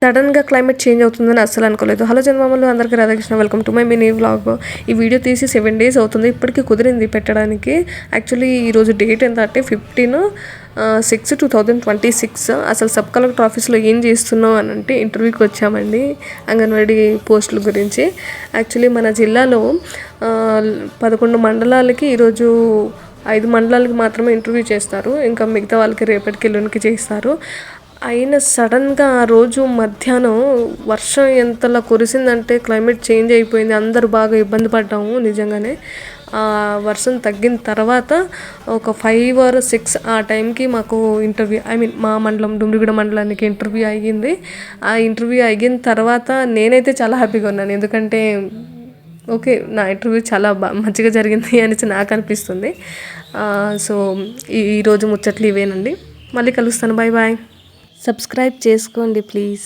సడన్గా climate change అవుతుందని అస్సలు అనుకోలేదు. హలో చందమామలు, అందరికీ Radhakrishna, welcome to my mini vlog. ఈ వీడియో తీసి 7 days అవుతుంది, ఇప్పటికీ కుదిరింది పెట్టడానికి. యాక్చువల్లీ ఈరోజు డేట్ ఎంత అంటే 15/6/2026. అసలు సబ్ కలెక్టర్ ఆఫీస్లో ఏం చేస్తున్నాం అని అంటే ఇంటర్వ్యూకి వచ్చామండి, అంగన్వాడీ పోస్టుల గురించి. యాక్చువల్లీ మన జిల్లాలో 11 మండలాలకి ఈరోజు 5 మండలాలకి మాత్రమే ఇంటర్వ్యూ చేస్తారు, ఇంకా మిగతా వాళ్ళకి రేపటికి ఎల్లుండికి చేస్తారు. అయినా సడన్గా ఆ రోజు మధ్యాహ్నం వర్షం ఎంతలా కురిసిందంటే క్లైమేట్ చేంజ్ అయిపోయింది, అందరూ బాగా ఇబ్బంది పడ్డాము నిజంగానే. వర్షం తగ్గిన తర్వాత ఒక 5 or 6 ఆ టైంకి మాకు ఇంటర్వ్యూ, మా మండలం డుమ్రిగూడ మండలానికి ఇంటర్వ్యూ అయ్యింది. ఆ ఇంటర్వ్యూ అయిన తర్వాత నేనైతే చాలా హ్యాపీగా ఉన్నాను, ఎందుకంటే ఓకే, నా ఇంటర్వ్యూ చాలా మంచిగా జరిగింది అనేసి నాకు అనిపిస్తుంది. సో ఈరోజు ముచ్చట్లు ఇవేనండి, మళ్ళీ కలుస్తాను, బాయ్ బాయ్. సబ్స్క్రైబ్ చేసుకోండి ప్లీజ్.